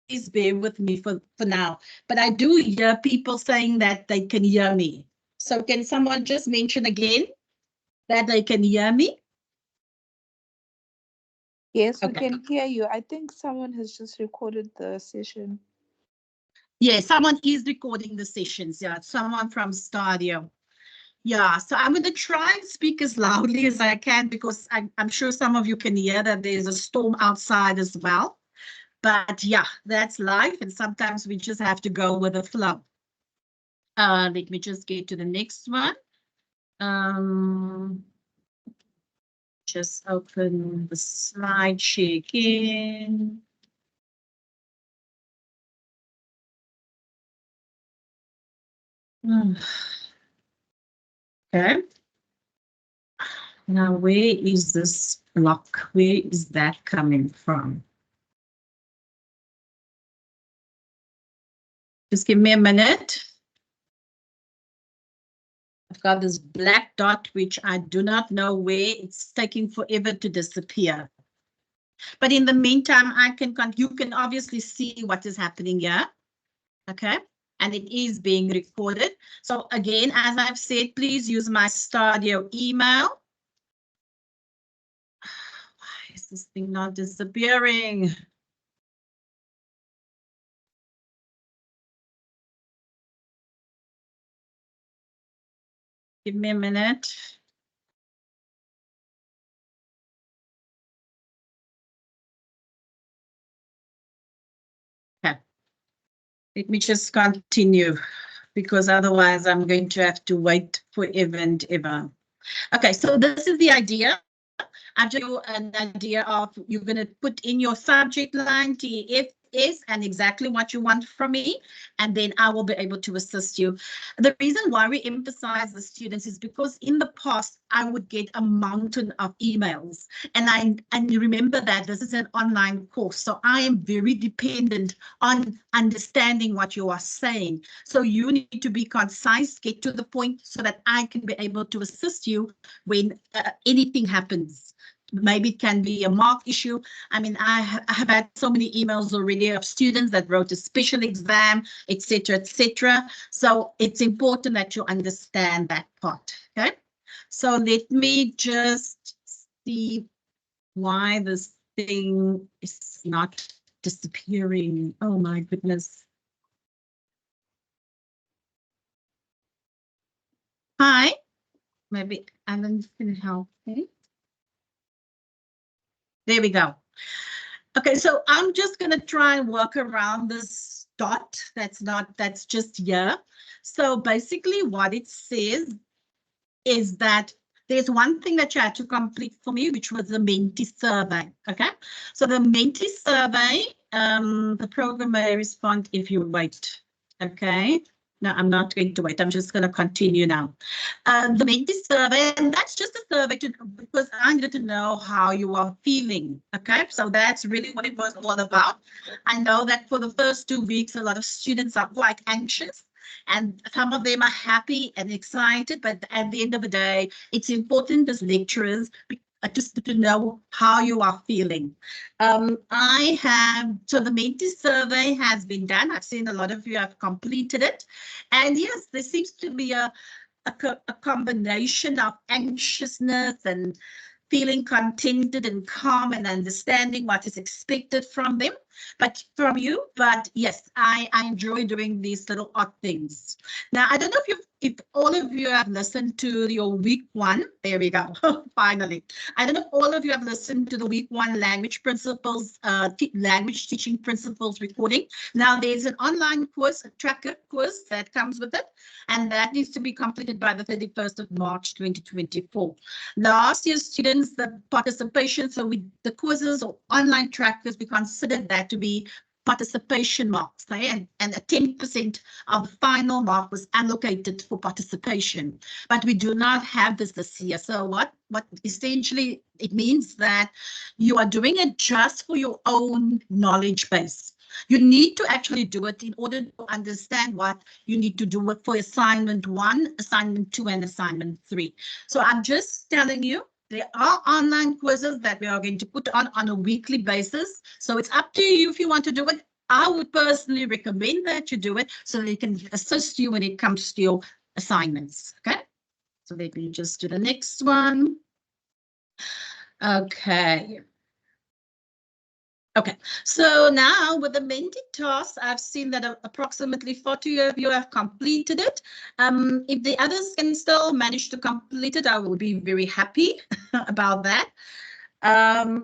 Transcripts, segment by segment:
please bear with me for now. But I do hear people saying that they can hear me. So can someone just mention again that they can hear me? Yes, we Okay. can hear you. I think someone has just recorded the session. Yeah, someone is recording the sessions. Yeah, someone from Stadio. Yeah, so I'm going to try and speak as loudly as I can because I'm sure some of you can hear that there's a storm outside as well. But yeah, that's life. And sometimes we just have to go with the flow. Let me just get to the next one. Um, just open the slide share again. Okay. Now, where is this block? Where is that coming from? Just give me a minute. I've got this black dot, which I do not know where it's taking forever to disappear. But in the meantime, you can obviously see what is happening here. Okay. And it is being recorded. So again, as I've said, please use my Stadio email. Why is this thing not disappearing? Give me a minute. Okay. Let me just continue because otherwise I'm going to have to wait forever and ever. Okay, so this is the idea. I've just given you an idea of you're going to put in your subject line, TEFS, and exactly what you want from me, and then I will be able to assist you. The reason why we emphasize the students is because in the past, I would get a mountain of emails, and you remember that this is an online course, so I am very dependent on understanding what you are saying. So you need to be concise, get to the point so that I can be able to assist you when anything happens. Maybe it can be a mark issue. I mean, I have had so many emails already of students that wrote a special exam, etc., etc. So it's important that you understand that part. Okay. So let me just see why this thing is not disappearing. Oh my goodness. Hi. Maybe Alan can help me. There we go. Okay, so I'm just going to try and work around this dot that's just here. So basically what it says is that there's one thing that you had to complete for me, which was the Menti survey. Okay, so the Menti survey, the program may respond if you wait. Okay. No, I'm not going to wait. I'm just going to continue now. The Menti survey, and that's just a survey because I needed to know how you are feeling. Okay, so that's really what it was all about. I know that for the first 2 weeks, a lot of students are quite anxious. And some of them are happy and excited, but at the end of the day, it's important as lecturers just to know how you are feeling. So the Menti survey has been done. I've seen a lot of you have completed it. And yes, there seems to be a combination of anxiousness and feeling contented and calm and understanding what is expected from them, but from you. But yes, I enjoy doing these little odd things. Now, I don't know if all of you have listened to your week one. There we go. Finally. I don't know if all of you have listened to the week one language principles, language teaching principles recording. Now, there's an online course, a tracker course that comes with it, and that needs to be completed by the 31st of March, 2024. Last year's students, the participation, so the courses or online trackers, we considered that to be participation marks, okay? And a 10% of the final mark was allocated for participation. But we do not have this year. So what essentially it means that you are doing it just for your own knowledge base. You need to actually do it in order to understand what you need to do for assignment 1, assignment 2, and assignment 3. So I'm just telling you, there are online quizzes that we are going to put on a weekly basis. So it's up to you if you want to do it I would personally recommend that you do it so they can assist you when it comes to your assignments. Okay. So let me just do the next one. Okay. Okay, so now with the Menti task, I've seen that approximately 40 of you have completed it. If the others can still manage to complete it, I will be very happy about that.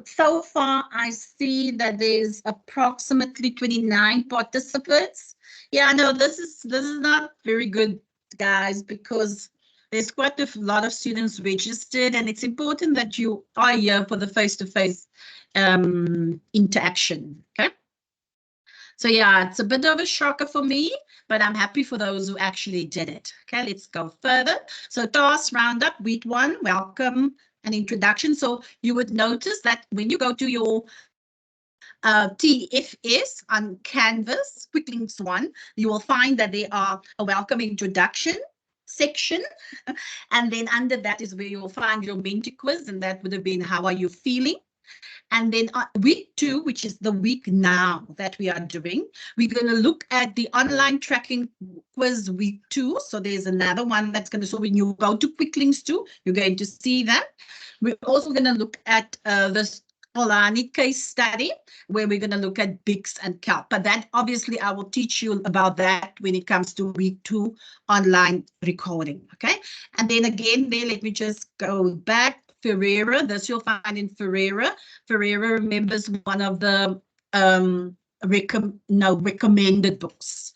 So far, I see that there's approximately 29 participants. Yeah, no, this is not very good, guys, because there's quite a lot of students registered, and it's important that you are here for the face-to-face interaction. Okay. So yeah, it's a bit of a shocker for me, but I'm happy for those who actually did it. Okay, let's go further. So task roundup, week 1, welcome and introduction. So you would notice that when you go to your TFS on Canvas, Quick Links 1, you will find that they are a welcome introduction section. And then under that is where you will find your Menti quiz, and that would have been how are you feeling? And then week 2, which is the week now that we are doing, we're going to look at the online tracking quiz week 2. So there's another one that's going to, so when you go to Quick Links 2, you're going to see that. We're also going to look at this Polani case study, where we're going to look at BICS and CALP. But that obviously I will teach you about that when it comes to week 2 online recording. Okay. And then again, there, let me just go back. Ferreira, this you'll find in Ferreira. Ferreira remembers one of the recommended books.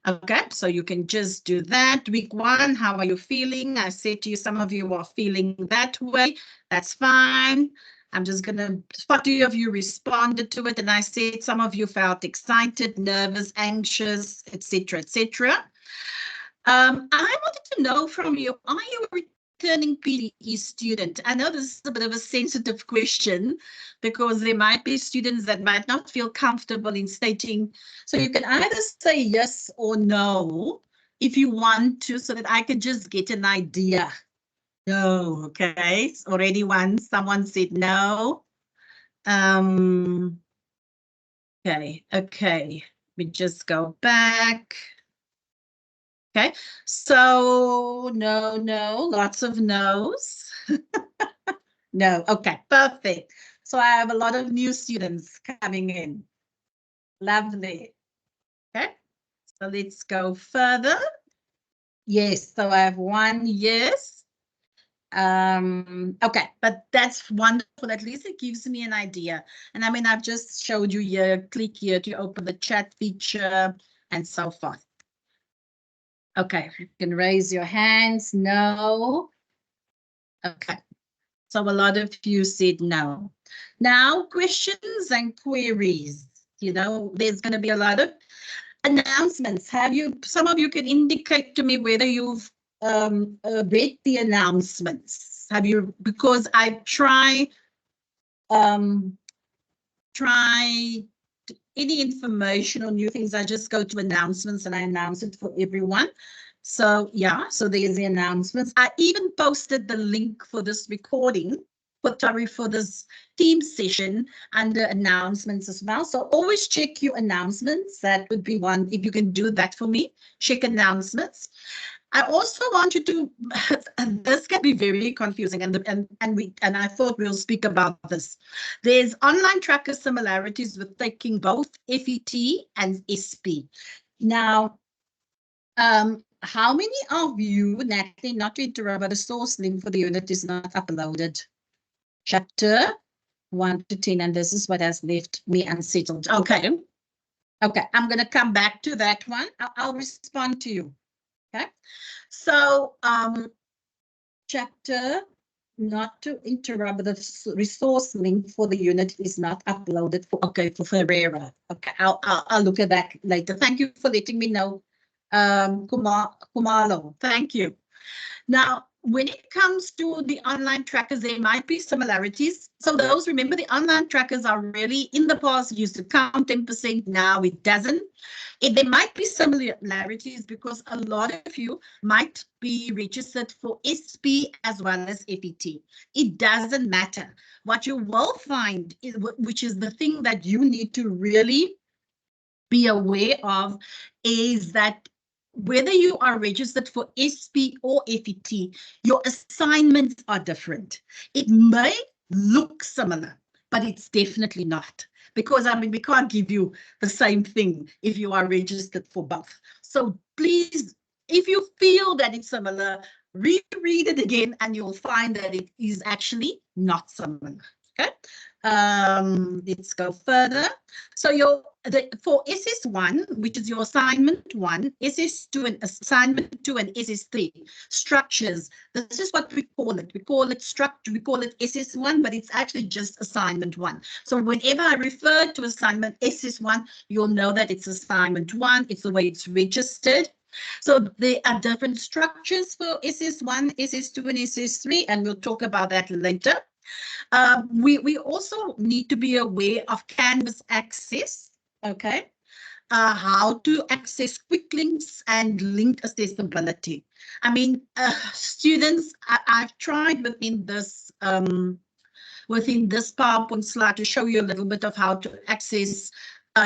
Okay, so you can just do that. Week 1, how are you feeling? I said to you, some of you are feeling that way. That's fine. I'm just going to, 40 of you responded to it, and I said some of you felt excited, nervous, anxious, etc., etc. I wanted to know from you, are you a returning PDE student? I know this is a bit of a sensitive question because there might be students that might not feel comfortable in stating. So you can either say yes or no if you want to, so that I can just get an idea. No, okay. Already someone said no. Okay. Let me just go back. Okay, so no, lots of no's. No, okay, perfect. So I have a lot of new students coming in. Lovely. Okay, so let's go further. Yes, so I have 1 yes. Okay, but that's wonderful. At least it gives me an idea. And I mean, I've just showed you here, click here to open the chat feature and so forth. Okay, you can raise your hands. No. Okay, so a lot of you said no. Now, questions and queries. You know, there's going to be a lot of announcements. Some of you can indicate to me whether you've read the announcements. Have you, because I try any information or new things, I just go to announcements and I announce it for everyone. So yeah, so there's the announcements. I even posted the link for this recording, for this team session under announcements as well. So always check your announcements. That would be one, if you can do that for me, check announcements. I also want you to, this can be very confusing, and I thought we'll speak about this. There's online tracker similarities with taking both FET and SP. Now, how many of you, Natalie, not to interrupt, but the source link for the unit is not uploaded? Chapter 1 to 10, and this is what has left me unsettled. Okay, I'm going to come back to that one. I'll respond to you. Okay, so chapter, not to interrupt, the resource link for the unit is not uploaded for Ferreira. Okay, I'll look at that later. Thank you for letting me know, Kumalo. Thank you. Now, when it comes to the online trackers, there might be similarities. So those, remember, the online trackers are really, in the past, used to count 10%. Now it doesn't. There might be similarities because a lot of you might be registered for SP as well as FET. It doesn't matter. What you will find, which is the thing that you need to really be aware of is that whether you are registered for SP or FET, your assignments are different. It may look similar, but it's definitely not. Because, I mean, we can't give you the same thing if you are registered for both. So please, if you feel that it's similar, reread it again and you'll find that it is actually not similar. Okay, let's go further. So for SS1, which is your assignment 1, SS2 and assignment 2 and SS3 structures. This is what we call it. We call it structure. We call it SS1, but it's actually just assignment 1. So whenever I refer to assignment SS1, you'll know that it's assignment 1. It's the way it's registered. So there are different structures for SS1, SS2, and SS3, and we'll talk about that later. We also need to be aware of Canvas access, okay? How to access quick links and link accessibility. I mean, students, I've tried within this PowerPoint slide to show you a little bit of how to access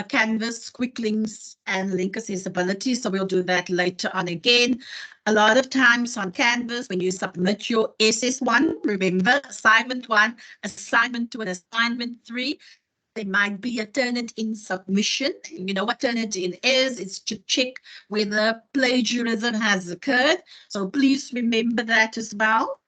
Canvas, quick links, and link accessibility. So we'll do that later on again. A lot of times on Canvas, when you submit your SS1, remember assignment 1, assignment 2, and assignment 3, there might be a Turnitin submission. You know what Turnitin is? It's to check whether plagiarism has occurred. So please remember that as well.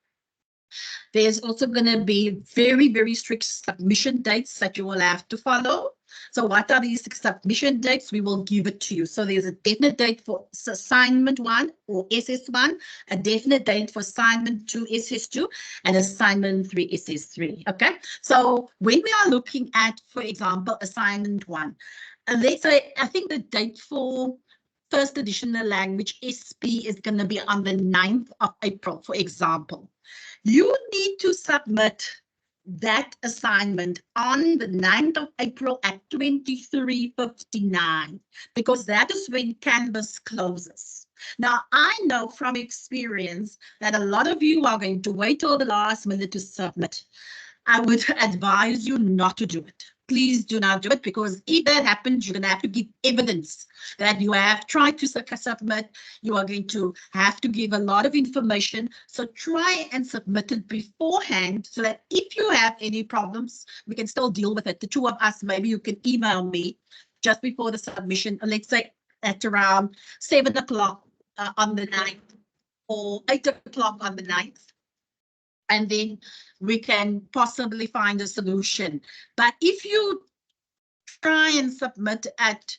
There's also going to be very, very strict submission dates that you will have to follow. So what are these submission dates? We will give it to you. So there's a definite date for assignment 1 or SS1, a definite date for assignment 2, SS2, and assignment 3, SS3. Okay. So when we are looking at, for example, assignment 1, let's say, I think the date for first additional language SP is going to be on the 9th of April, for example. You need to submit that assignment on the 9th of April at 23:59, because that is when Canvas closes. Now, I know from experience that a lot of you are going to wait till the last minute to submit. I would advise you not to do it. Please do not do it, because if that happens, you're going to have to give evidence that you have tried to submit. You are going to have to give a lot of information. So try and submit it beforehand so that if you have any problems, we can still deal with it. The two of us, maybe you can email me just before the submission, let's say at around 7 o'clock on the 9th or 8 o'clock on the 9th. And then we can possibly find a solution. But if you try and submit at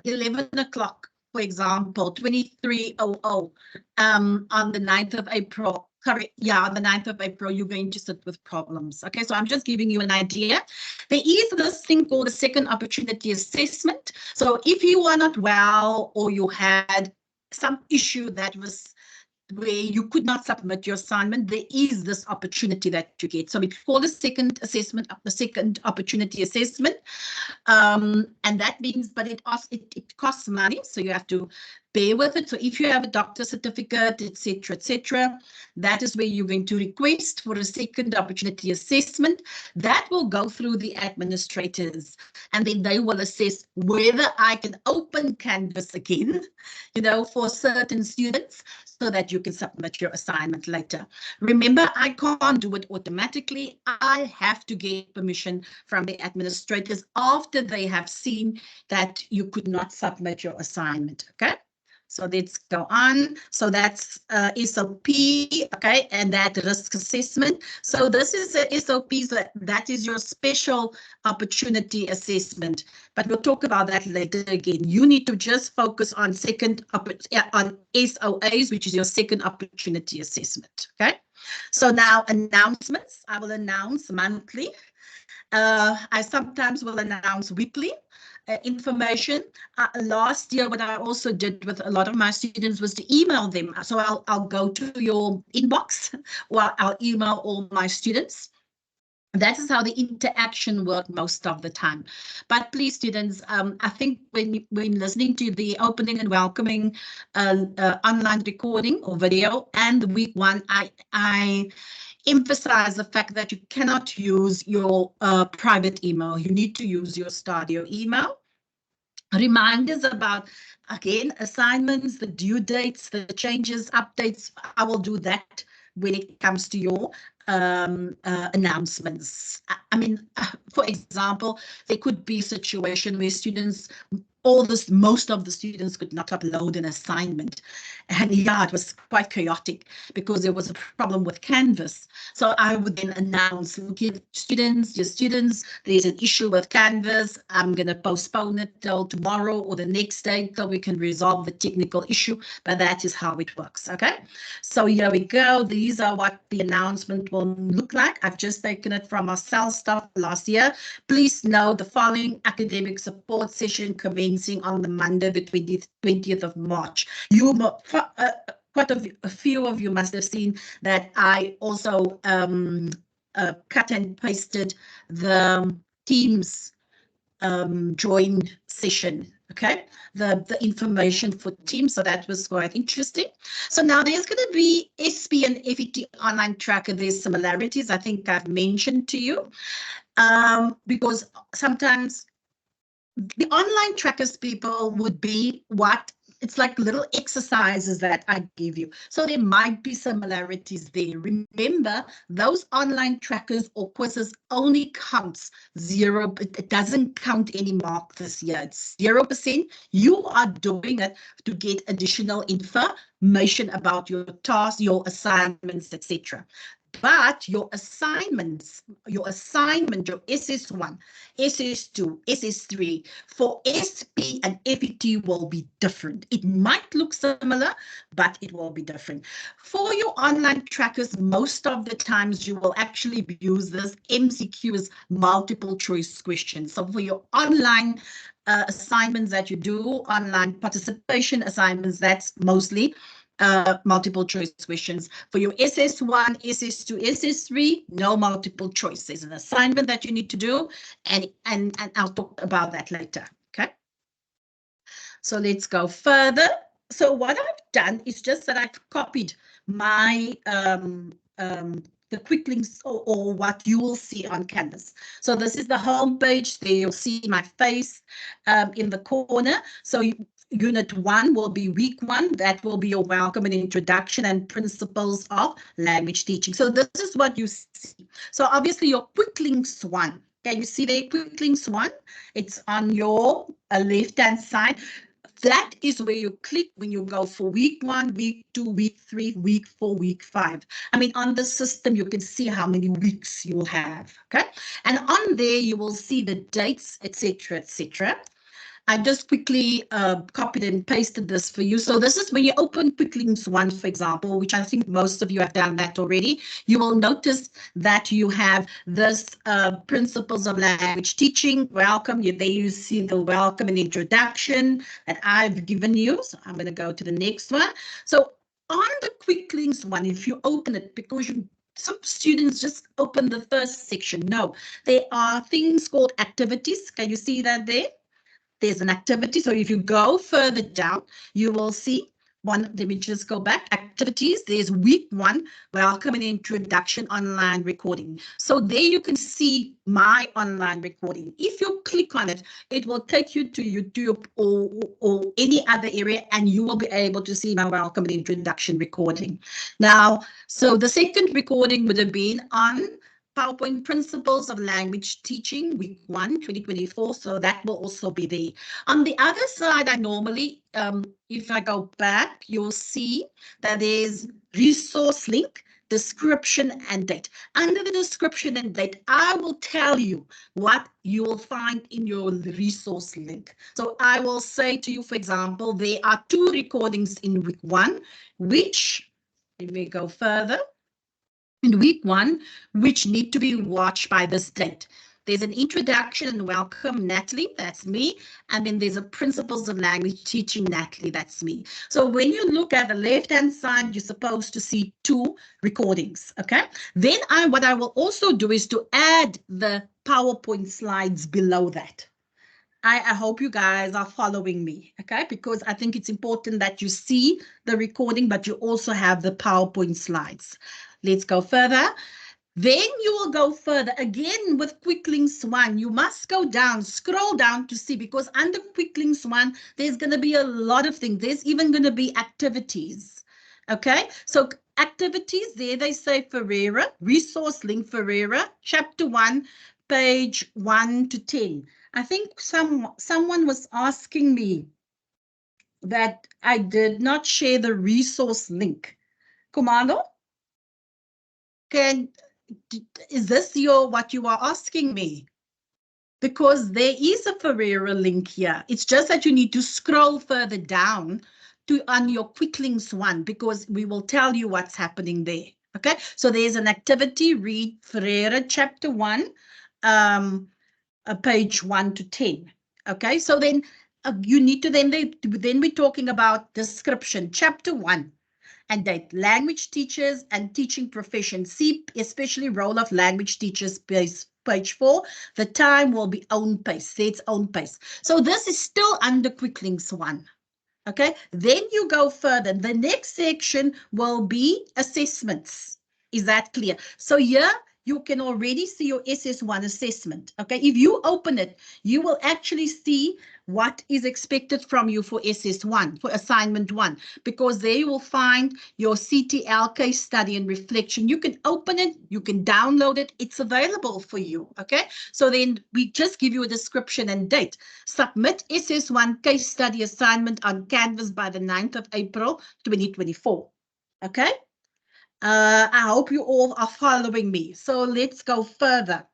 11 o'clock, for example, 23:00 on the 9th of April, correct? Yeah, on the 9th of April, you're going to sit with problems. Okay, so I'm just giving you an idea. There is this thing called a second opportunity assessment. So if you are not well or you had some issue that was where you could not submit your assignment, there is this opportunity that you get. So we call the second assessment, the second opportunity assessment. And that means, but it costs money, so you have to bear with it. So if you have a doctor's certificate, etc., that is where you're going to request for a second opportunity assessment. That will go through the administrators, and then they will assess whether I can open Canvas again, you know, for certain students, so that you can submit your assignment later. Remember, I can't do it automatically. I have to get permission from the administrators after they have seen that you could not submit your assignment, okay? So let's go on. So that's SOP, okay, and that risk assessment. So this is the SOPs, that is your special opportunity assessment. But we'll talk about that later again. You need to just focus on on SOAs, which is your second opportunity assessment, okay? So now announcements. I will announce monthly. I sometimes will announce weekly information. Last year, what I also did with a lot of my students was to email them. So I'll go to your inbox, or I'll email all my students. That is how the interaction worked most of the time. But please, students, I think when listening to the opening and welcoming online recording or video and the week 1, I emphasize the fact that you cannot use your private email. You need to use your Stadio email. reminders about, again, assignments, the due dates, the changes, updates. I will do that when it comes to your announcements. I mean, for example, there could be a situation where students, most of the students could not upload an assignment. And yeah, it was quite chaotic because there was a problem with Canvas. So I would then announce, look, your students, there's an issue with Canvas. I'm going to postpone it till tomorrow or the next day till we can resolve the technical issue. But that is how it works. Okay. So here we go. These are what the announcement will look like. I've just taken it from our sales stuff last year. Please note the following academic support session commencing on the Monday, the 20th of March. Quite a few of you must have seen that I also cut and pasted the Teams join session. Okay, the information for Teams. So that was quite interesting. So now there's going to be SP and FET online tracker. There's similarities I think I've mentioned to you, because sometimes the online trackers, people, would be what it's like little exercises that I give you. So there might be similarities there. Remember, those online trackers or quizzes only counts 0. It doesn't count any mark this year. It's 0%. You are doing it to get additional information about your tasks, your assignments, etc. But your assignment, your SS1, SS2, SS3 for SP and FET will be different. It might look similar, but it will be different. For your online trackers, most of the times you will actually use this MCQs, multiple choice questions. So for your online assignments that you do, online participation assignments, that's mostly multiple choice questions. For your SS1, SS2, SS3, no multiple choice. There's an assignment that you need to do, and I'll talk about that later. Okay. So let's go further. So what I've done is just that I've copied my the quick links or what you will see on Canvas. So this is the home page. There you'll see my face in the corner. So Unit 1 will be week 1. That will be your welcome and introduction and principles of language teaching. So this is what you see. So obviously your quick links 1. Can you see the quick links 1? It's on your left-hand side. That is where you click when you go for week 1, week 2, week 3, week 4, week 5. I mean, on the system, you can see how many weeks you will have. Okay. And on there, you will see the dates, etc., etc. I just quickly copied and pasted this for you. So this is when you open Quick Links 1, for example, which I think most of you have done that already. You will notice that you have this principles of language teaching, welcome. There you see the welcome and introduction that I've given you. So I'm going to go to the next one. So on the Quick Links 1, if you open it, because some students just open the first section. No, there are things called activities. Can you see that there? There's an activity. So if you go further down, you will see one. Let me just go back. Activities. There's week 1, welcome and introduction online recording. So there you can see my online recording. If you click on it, it will take you to YouTube or any other area, and you will be able to see my welcome and introduction recording. Now, so the second recording would have been on PowerPoint Principles of Language Teaching, week 1, 2024. So that will also be there. On the other side, I normally, if I go back, you'll see that there's resource link, description and date. Under the description and date, I will tell you what you will find in your resource link. So I will say to you, for example, there are 2 recordings in week 1, which, let me go further. In week 1, which need to be watched by this date. There's an introduction and welcome, Natalie, that's me. And then there's a principles of language teaching, Natalie, that's me. So when you look at the left-hand side, you're supposed to see 2 recordings, okay? Then what I will also do is to add the PowerPoint slides below that. I hope you guys are following me, okay? Because I think it's important that you see the recording, but you also have the PowerPoint slides. Let's go further. Then you will go further again with quick links 1. You must go down, scroll down to see, because under quick links 1, there's going to be a lot of things. There's even going to be activities. Okay, so activities there, they say Ferreira, resource link Ferreira, chapter 1, page 1 to 10. I think someone was asking me that I did not share the resource link. Kumalo, is this what you are asking me? Because there is a Ferreira link here. It's just that you need to scroll further down to on your quick links 1, because we will tell you what's happening there. Okay, so there's an activity, read Ferreira chapter 1, page 1 to 10. Okay, so then you need to then we're talking about description, chapter 1. And date, language teachers and teaching profession. See, especially role of language teachers, page 4. The time will be own pace, say its own pace. So this is still under quick links 1. Okay, then you go further. The next section will be assessments. Is that clear? So here you can already see your SS1 assessment. Okay, if you open it, you will actually see what is expected from you for SS1, for assignment 1, because there you will find your CTL case study and reflection. You can open it, you can download it, it's available for you. Okay, so then we just give you a description and date. Submit SS1 case study assignment on Canvas by the 9th of April, 2024. Okay. I hope you all are following me. So let's go further.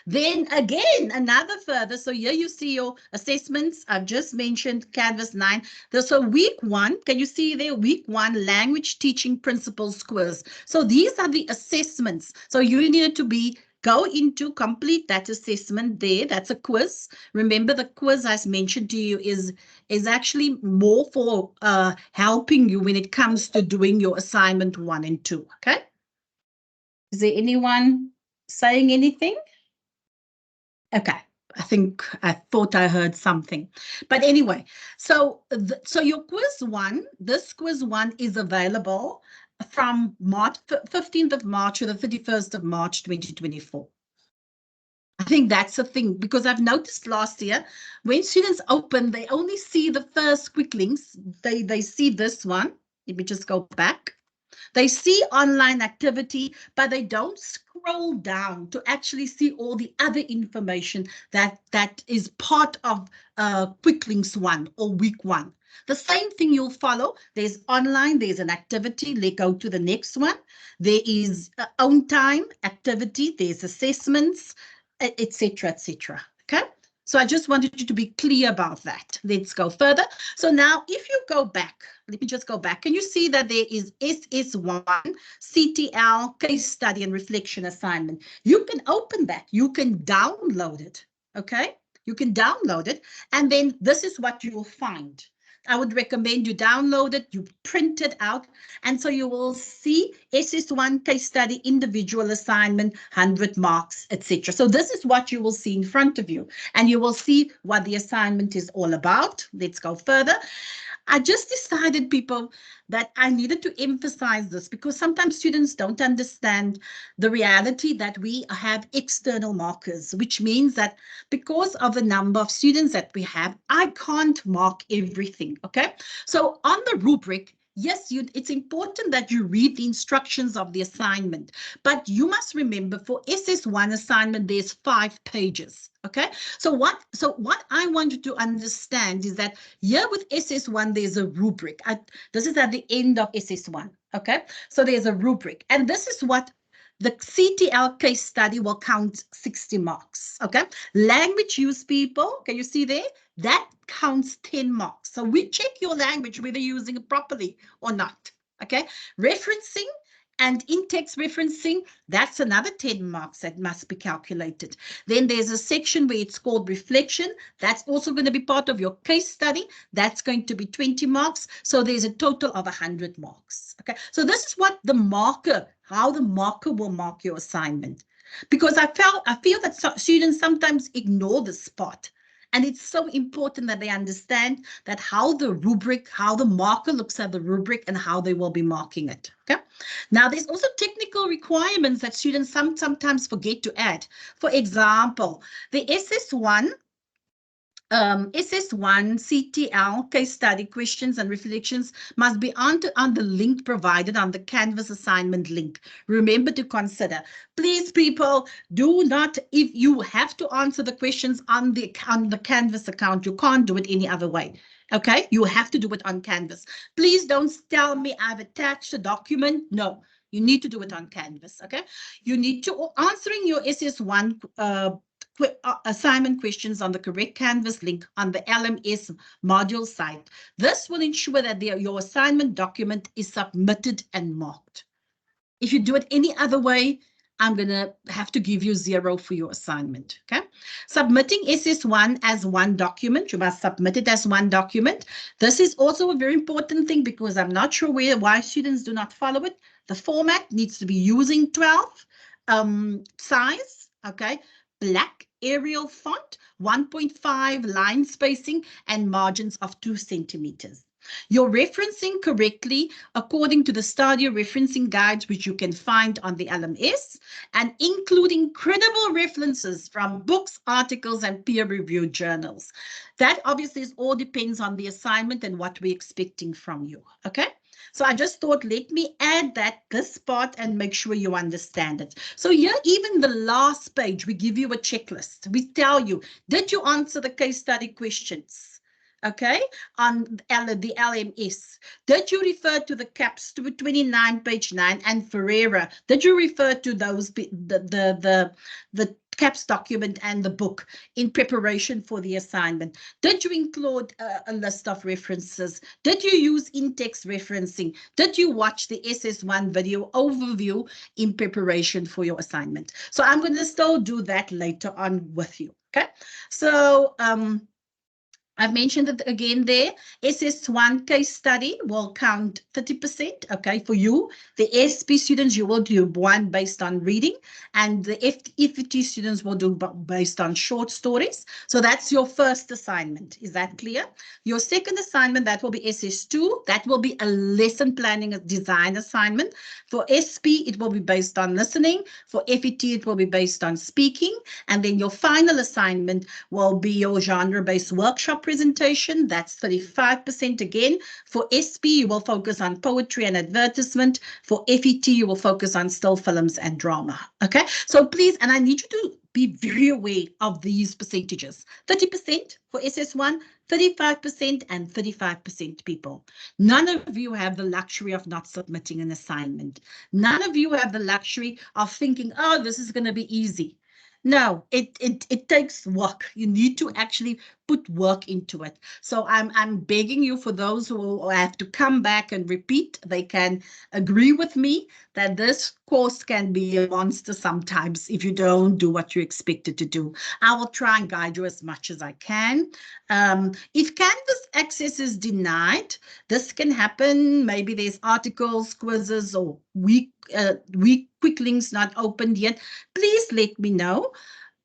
Then again, another further. So here you see your assessments. I've just mentioned Canvas 9. So week 1, can you see there? Week 1, language teaching principles quiz. So these are the assessments. So you need to go into complete that assessment there. That's a quiz. Remember, the quiz I mentioned to you is actually more for helping you when it comes to doing your assignment 1 and 2. Okay. Is there anyone saying anything? Okay, I thought I heard something. But anyway, so your quiz 1, this quiz 1 is available from March 15th of March to the 31st of March 2024. I think that's the thing, because I've noticed last year when students open, they only see the first quick links. They see this one. Let me just go back. They see online activity, but they don't scroll down to actually see all the other information that is part of quick links 1 or week 1. The same thing you'll follow. There's online, there's an activity. Let's go to the next one. There is own time activity, there's assessments, etc., etc. Okay. So I just wanted you to be clear about that. Let's go further. So now if you go back, let me just go back. Can you see that there is SS1, CTL, case study and reflection assignment? You can open that. You can download it. Okay. You can download it. And then this is what you will find. I would recommend you download it, you print it out, and so you will see SS1 case study, individual assignment, 100 marks, etc. So this is what you will see in front of you, and you will see what the assignment is all about. Let's go further. I just decided, people, that I needed to emphasize this because sometimes students don't understand the reality that we have external markers, which means that because of the number of students that we have, I can't mark everything, okay? So on the rubric, yes, it's important that you read the instructions of the assignment, but you must remember for SS1 assignment, there's 5 pages, okay? So what I want you to understand is that here with SS1, there's a rubric. This is at the end of SS1, okay? So there's a rubric, and this is what the CTL case study will count 60 marks, okay? Language use, people, can you see there? That counts 10 marks. So we check your language, whether you're using it properly or not, okay? Referencing and in-text referencing, that's another 10 marks that must be calculated. Then there's a section where it's called reflection. That's also going to be part of your case study. That's going to be 20 marks. So there's a total of 100 marks. Okay, so this is what the marker, how the marker will mark your assignment. Because I feel that students sometimes ignore this part. And it's so important that they understand that how the rubric, how the marker looks at the rubric and how they will be marking it. Okay. Now, there's also technical requirements that students sometimes forget to add. For example, the SS1 CTL case study questions and reflections must be answered on the link provided on the Canvas assignment link. Remember to consider. Please, people, do not, if you have to answer the questions on the Canvas account, you can't do it any other way. Okay, you have to do it on Canvas. Please don't tell me I've attached a document. No, you need to do it on Canvas. Okay, you need to answering your SS1 assignment questions on the correct Canvas link on the LMS module site. This will ensure that your assignment document is submitted and marked. If you do it any other way, I'm going to have to give you 0 for your assignment. Okay. Submitting SS1 as one document. You must submit it as one document. This is also a very important thing because I'm not sure why students do not follow it. The format needs to be using 12 size. Okay. Black Arial font, 1.5 line spacing, and margins of 2 centimeters. You're referencing correctly according to the Stadio referencing guides, which you can find on the LMS, and including credible references from books, articles, and peer-reviewed journals. That obviously all depends on the assignment and what we're expecting from you, okay? So I just thought, let me add this part and make sure you understand it. So here, even the last page, we give you a checklist. We tell you, did you answer the case study questions? Okay, on the LMS. Did you refer to the CAPS 29, page 9, and Ferreira? Did you refer to those, the CAPS document and the book in preparation for the assignment? Did you include a list of references? Did you use in-text referencing? Did you watch the SS1 video overview in preparation for your assignment? So I'm going to still do that later on with you. Okay, so I've mentioned it again there. SS1 case study will count 30%, okay, for you. The SP students, you will do one based on reading, and the FET students will do based on short stories. So that's your first assignment. Is that clear? Your second assignment, that will be SS2. That will be a lesson planning design assignment. For SP, it will be based on listening. For FET, it will be based on speaking. And then your final assignment will be your genre-based workshop presentation. That's 35% again. For SP, you will focus on poetry and advertisement. For FET, you will focus on still films and drama. Okay, so please, and I need you to be very aware of these percentages. 30% for SS1, 35% and 35% people. None of you have the luxury of not submitting an assignment. None of you have the luxury of thinking, oh, this is going to be easy. No, it takes work. You need to actually put work into it. So I'm begging you, for those who have to come back and repeat, they can agree with me that this course can be a monster sometimes if you don't do what you're expected to do. I will try and guide you as much as I can. If Canvas access is denied, this can happen. Maybe there's articles, quizzes, or weak quick links not opened yet. Please let me know.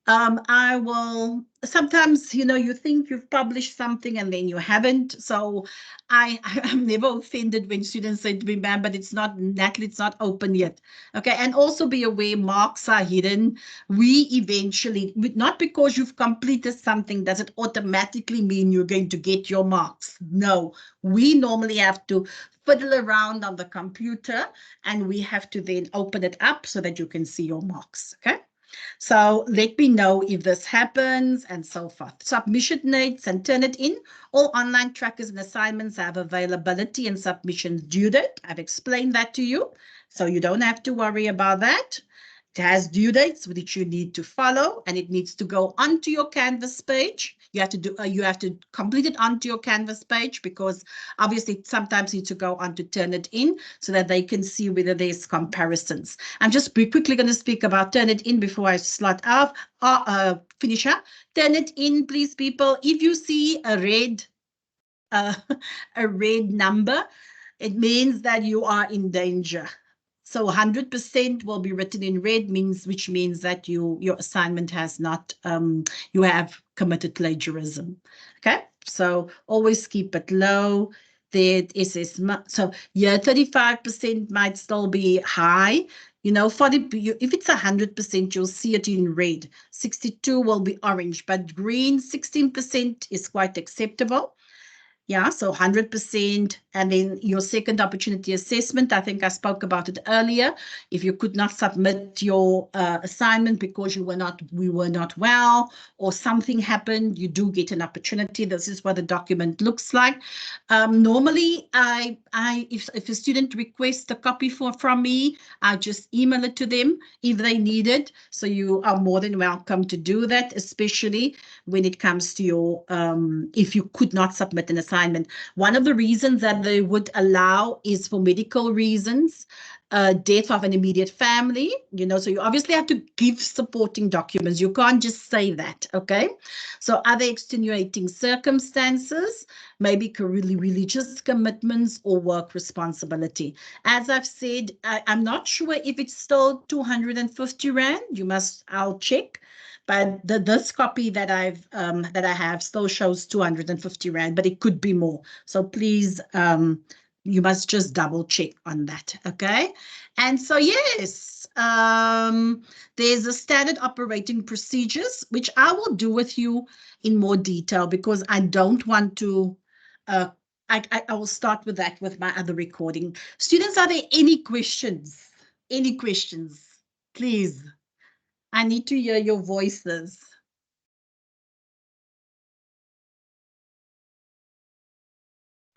I will sometimes, you think you've published something and then you haven't. So I'm never offended when students say to me, ma'am, but it's not, Natalie, it's not open yet. Okay. And also be aware, marks are hidden. We eventually, not because you've completed something, does it automatically mean you're going to get your marks? No, we normally have to fiddle around on the computer and we have to then open it up so that you can see your marks. Okay. So let me know if this happens and so forth. Submission dates and turn it in. All online trackers and assignments have availability and submissions due date. I've explained that to you, so you don't have to worry about that. It has due dates which you need to follow, and it needs to go onto your Canvas page. You have to complete it onto your Canvas page, because obviously sometimes you need to go on to turn it in so that they can see whether there's comparisons. I'm just quickly going to speak about turn it in before I slot off. Finish up. Turn it in, please, people. If you see a red number, it means that you are in danger. So 100% will be written in red, which means that your assignment has not, you have committed plagiarism. Okay, so always keep it low. There is so yeah, 35% might still be high. You know, if it's 100%, you'll see it in red. 62 will be orange, but green 16% is quite acceptable. Yeah, so 100%. And then your second opportunity assessment, I think I spoke about it earlier. If you could not submit your assignment because we were not well, or something happened, you do get an opportunity. This is what the document looks like. Normally, if a student requests a copy from me, I just email it to them if they need it. So you are more than welcome to do that, especially when it comes to your, if you could not submit an assignment. One of the reasons that they would allow is for medical reasons, death of an immediate family, you know, so you obviously have to give supporting documents. You can't just say that, okay? So other extenuating circumstances, maybe religious commitments or work responsibility. As I've said, I'm not sure if it's still 250 Rand. I'll check. But this copy that I have still shows 250 Rand, but it could be more. So please, you must just double check on that, okay? And so yes, there's a standard operating procedures, which I will do with you in more detail because I don't want to, I will start with that with my other recording. Students, are there any questions? Any questions? Please. I need to hear your voices.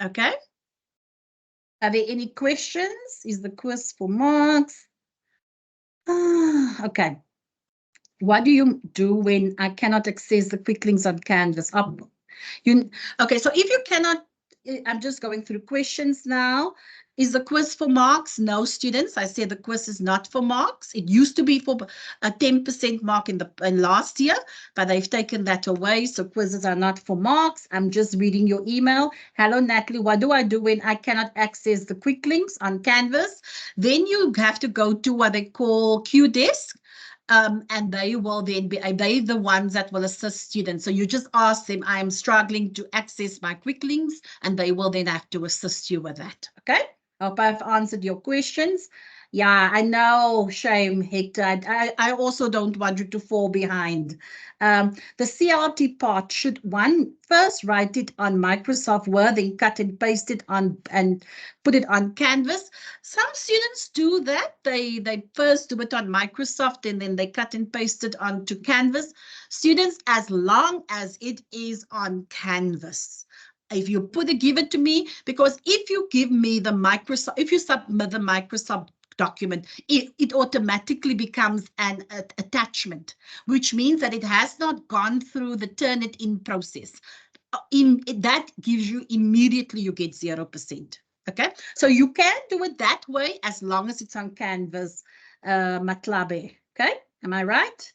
Okay. Are there any questions? Is the quiz for marks? Okay. What do you do when I cannot access the quick links on Canvas? Okay, so if you cannot, I'm just going through questions now. Is the quiz for marks? No, students. I said the quiz is not for marks. It used to be for a 10% mark in last year, but they've taken that away. So quizzes are not for marks. I'm just reading your email. Hello, Natalie. What do I do when I cannot access the quick links on Canvas? Then you have to go to what they call QDesk. And they will then be, they the ones that will assist students. So you just ask them, I am struggling to access my quick links, and they will then have to assist you with that. Okay. Hope I've answered your questions. Yeah, I know, shame, Hector. I also don't want you to fall behind. The CLT part, should one first write it on Microsoft Word, then cut and paste it on and put it on Canvas? Some students do that. They first do it on Microsoft and then they cut and paste it onto Canvas. Students, as long as it is on Canvas, if you give it to me, because if you give me the Microsoft, if you submit the Microsoft document, it automatically becomes an attachment, which means that it has not gone through the Turnitin process. That gives you immediately, you get 0%. Okay, so you can do it that way as long as it's on Canvas, Matlabe. Okay, am I right?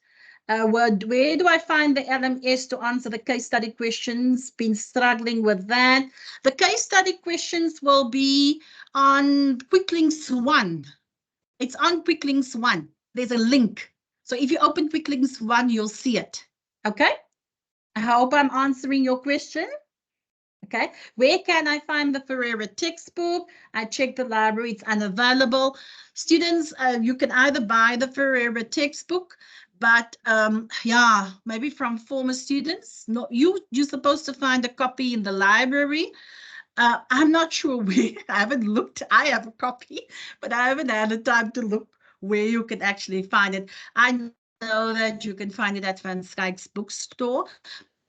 Where do I find the LMS to answer the case study questions? Been struggling with that. The case study questions will be on QuickLinks 1. It's on QuickLinks 1. There's a link. So if you open QuickLinks 1, you'll see it. Okay? I hope I'm answering your question. Okay, where can I find the Ferreira textbook? I checked the library, it's unavailable. Students, you can either buy the Ferreira textbook, but yeah, maybe from former students. No, you're supposed to find a copy in the library. I'm not sure where. I haven't looked. I have a copy, but I haven't had the time to look where you can actually find it. I know that you can find it at Van Skyke's bookstore.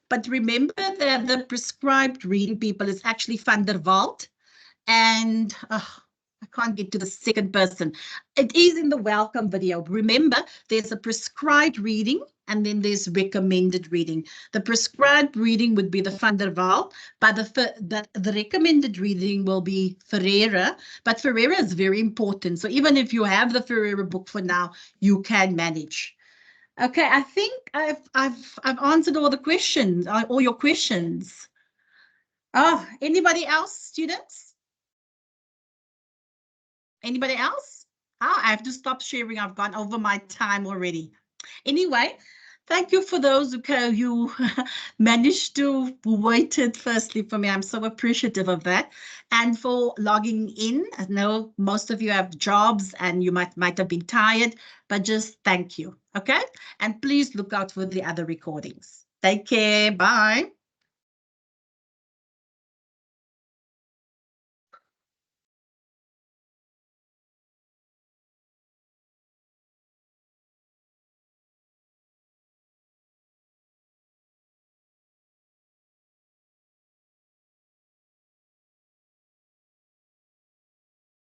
But remember that the prescribed reading, people, is actually Van der Walt. And I can't get to the second person. It is in the welcome video. Remember, there's a prescribed reading and then there's recommended reading. The prescribed reading would be the Van der Walt, but the recommended reading will be Ferreira. But Ferreira is very important. So even if you have the Ferreira book for now, you can manage. Okay, I think I've answered all the questions, all your questions. Oh, anybody else, students? Anybody else? I have to stop sharing. I've gone over my time already. Anyway, thank you for those who managed to wait it firstly for me. I'm so appreciative of that. And for logging in. I know most of you have jobs and you might have been tired, but just thank you. Okay. And please look out for the other recordings. Take care. Bye.